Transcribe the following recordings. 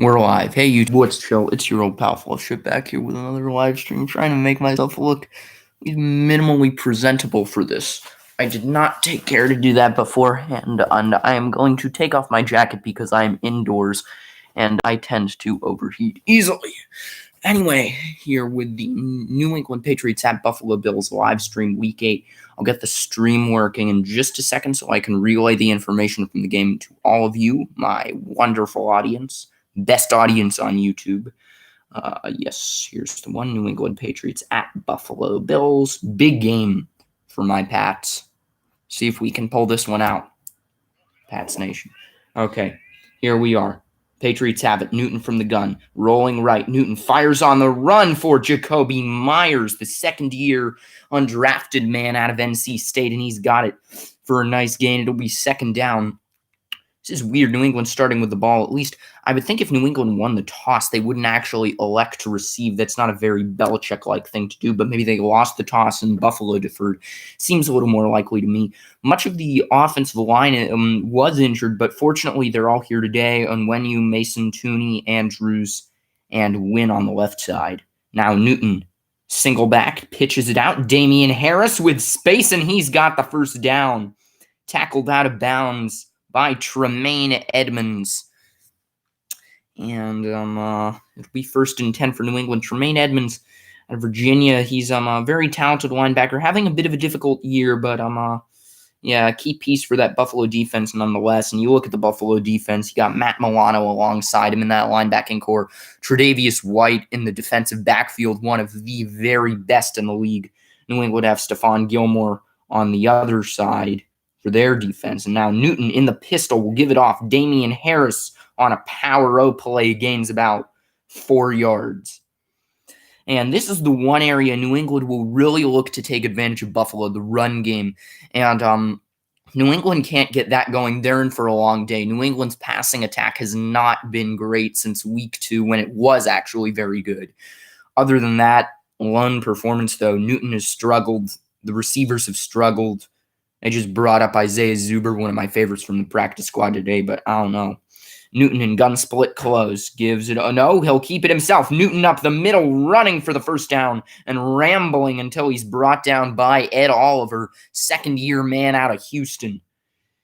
We're live. Hey, you. What's chill? It's your old pal Fellowship back here with another live stream, trying to make myself look minimally presentable for this. I did not take care to do that beforehand, and I am going to take off my jacket because I am indoors, and I tend to overheat easily. Anyway, here with the New England Patriots at Buffalo Bills live stream Week 8. I'll get the stream working in just a second so I can relay the information from the game to all of you, my wonderful audience. Best audience on YouTube. Yes, here's the one. New England Patriots at Buffalo Bills. Big game for my Pats. See if we can pull this one out. Pats Nation. Okay, here we are. Patriots have it. Newton from the gun. Rolling right. Newton fires on the run for Jakobi Meyers, the second-year undrafted man out of NC State, and he's got it for a nice gain. It'll be second down. This is weird. New England starting with the ball. At least I would think if New England won the toss, they wouldn't actually elect to receive. That's not a very Belichick-like thing to do, but maybe they lost the toss and Buffalo deferred. Seems a little more likely to me. Much of the offensive line was injured, but fortunately they're all here today. Onwenu, Mason, Tooney, Andrews, and Wynn on the left side. Now Newton, single back, pitches it out. Damian Harris with space, and he's got the first down. Tackled out of bounds by Tremaine Edmunds. And it'll be 1st and 10 for New England. Tremaine Edmunds out of Virginia. He's a very talented linebacker, having a bit of a difficult year, but a key piece for that Buffalo defense nonetheless. And you look at the Buffalo defense, you got Matt Milano alongside him in that linebacking core. Tre'Davious White in the defensive backfield, one of the very best in the league. New England have Stephon Gilmore on the other side for their defense. And now Newton in the pistol will give it off. Damian Harris on a power O play gains about 4 yards. And this is the one area New England will really look to take advantage of Buffalo, the run game. And New England can't get that going. They're in for a long day. New England's passing attack has not been great since week 2 when it was actually very good. Other than that, one performance, though, Newton has struggled. The receivers have struggled. I just brought up Isaiah Zuber, one of my favorites from the practice squad today, but I don't know. Newton in gun split close. Gives it no, he'll keep it himself. Newton up the middle, running for the first down and rambling until he's brought down by Ed Oliver, second-year man out of Houston,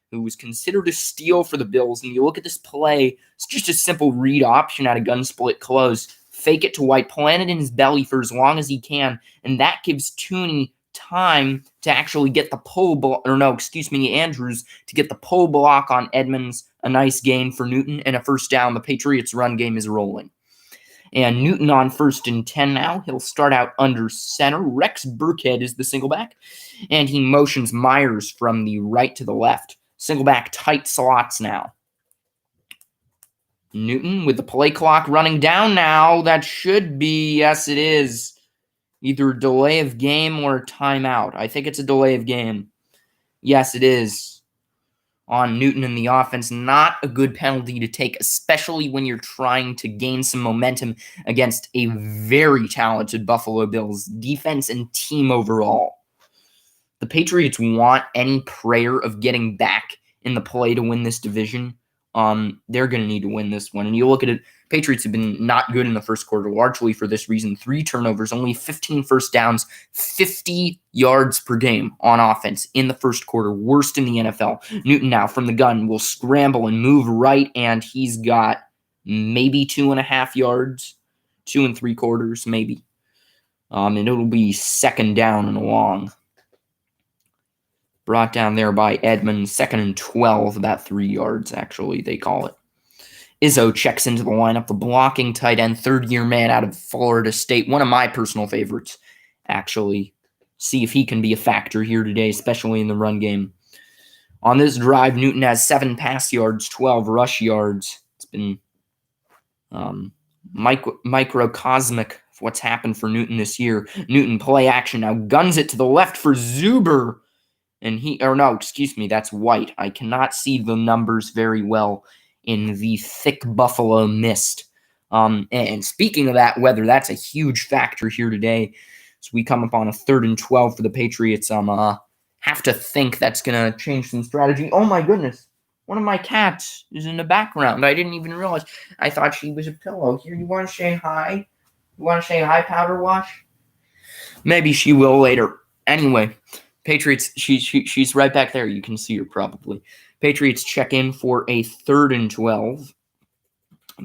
who was considered a steal for the Bills. And you look at this play, it's just a simple read option out of gun split close. Fake it to White, plant it in his belly for as long as he can, and that gives Tooney time to actually get the Andrews to get the pull block on Edmunds. A nice gain for Newton and a first down. The Patriots' run game is rolling. And Newton on 1st and 10 now. He'll start out under center. Rex Burkhead is the single back. And he motions Meyers from the right to the left. Single back tight slots now. Newton with the play clock running down now. That should be, yes it is, either a delay of game or a timeout. I think it's a delay of game. Yes, it is. On Newton in the offense, not a good penalty to take, especially when you're trying to gain some momentum against a very talented Buffalo Bills defense and team overall. The Patriots want any prayer of getting back in the play to win this division. They're going to need to win this one. And you look at it, Patriots have been not good in the first quarter, largely for this reason. 3 turnovers, only 15 first downs, 50 yards per game on offense in the first quarter. Worst in the NFL. Newton now from the gun will scramble and move right, and he's got maybe 2.5 yards, 2 3/4, maybe. And it'll be second down and long. Brought down there by Edmunds, 2nd and 12, about 3 yards, actually, they call it. Izzo checks into the lineup, the blocking tight end, 3rd-year man out of Florida State, one of my personal favorites, actually. See if he can be a factor here today, especially in the run game. On this drive, Newton has 7 pass yards, 12 rush yards. It's been microcosmic of what's happened for Newton this year. Newton play action now, guns it to the left for Zuber. And that's White. I cannot see the numbers very well in the thick Buffalo mist. And speaking of that weather, that's a huge factor here today. So we come up on a 3rd and 12 for the Patriots. Have to think that's going to change some strategy. Oh, my goodness. One of my cats is in the background. I didn't even realize. I thought she was a pillow. Here, you want to say hi? You want to say hi, Powder Wash? Maybe she will later. Anyway, Patriots, she's right back there. You can see her probably. Patriots check in for a 3rd and 12.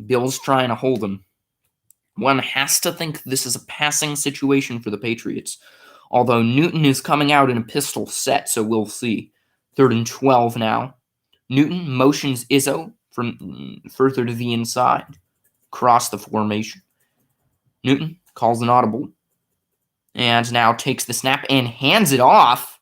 Bills trying to hold them. One has to think this is a passing situation for the Patriots. Although Newton is coming out in a pistol set, so we'll see. 3rd and 12 now. Newton motions Izzo from further to the inside. Across the formation. Newton calls an audible. And now takes the snap and hands it off.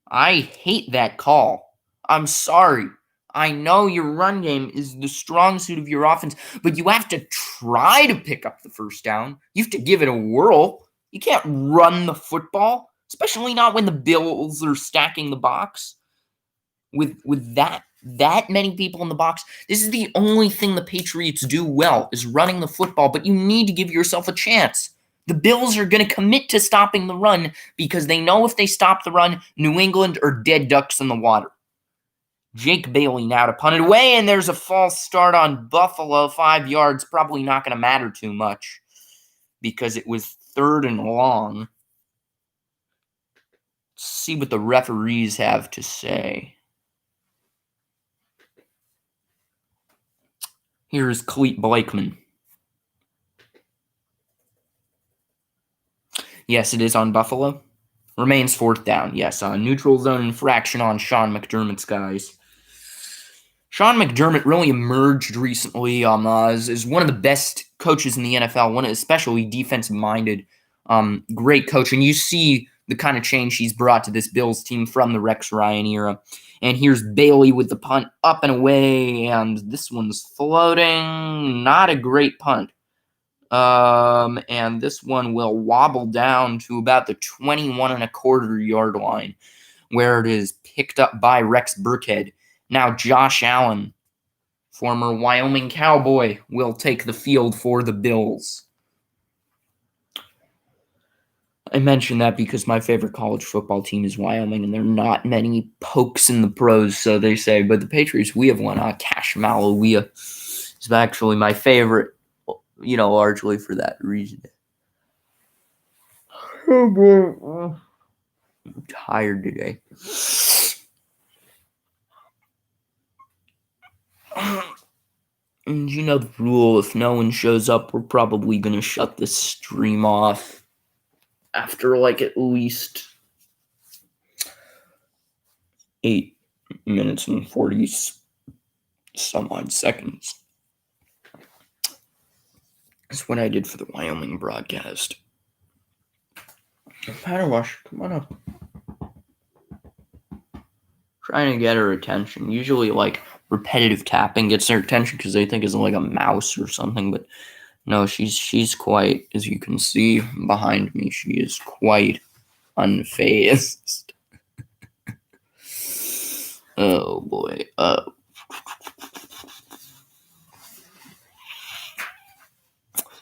I hate that call. I'm sorry. I know your run game is the strong suit of your offense, but you have to try to pick up the first down. You have to give it a whirl. You can't run the football, especially not when the Bills are stacking the box. With that many people in the box, this is the only thing the Patriots do well, is running the football, but you need to give yourself a chance. The Bills are going to commit to stopping the run because they know if they stop the run, New England are dead ducks in the water. Jake Bailey now to punt it away, and there's a false start on Buffalo. 5 yards, probably not going to matter too much because it was 3rd and long. Let's see what the referees have to say. Here's Clete Blakeman. Yes, it is on Buffalo. Remains 4th down. Yes, neutral zone infraction on Sean McDermott's guys. Sean McDermott really emerged recently as one of the best coaches in the NFL, one especially defensive-minded, great coach. And you see the kind of change he's brought to this Bills team from the Rex Ryan era. And here's Bailey with the punt up and away, and this one's floating. Not a great punt. And this one will wobble down to about the 21.25-yard line, where it is picked up by Rex Burkhead. Now Josh Allen, former Wyoming Cowboy, will take the field for the Bills. I mention that because my favorite college football team is Wyoming, and there are not many pokes in the pros, so they say. But the Patriots, we have one. Cash Malawia is actually my favorite, largely for that reason. I'm tired today. And you know the rule, if no one shows up, we're probably going to shut this stream off after at least 8 minutes and 40 some odd seconds. That's what I did for the Wyoming broadcast. Powder Wash, come on up. Trying to get her attention. Usually, repetitive tapping gets their attention because they think it's like a mouse or something, but no, she's quite, as you can see behind me, she is quite unfazed. Oh boy.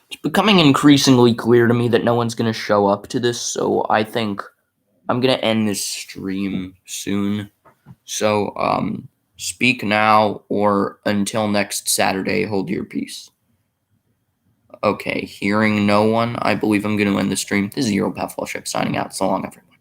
It's becoming increasingly clear to me that no one's going to show up to this, so I think I'm going to end this stream soon. So, speak now or until next Saturday, hold your peace. Okay, hearing no one, I believe I'm going to end the stream. This is your old pal Flushek signing out. So long, everyone.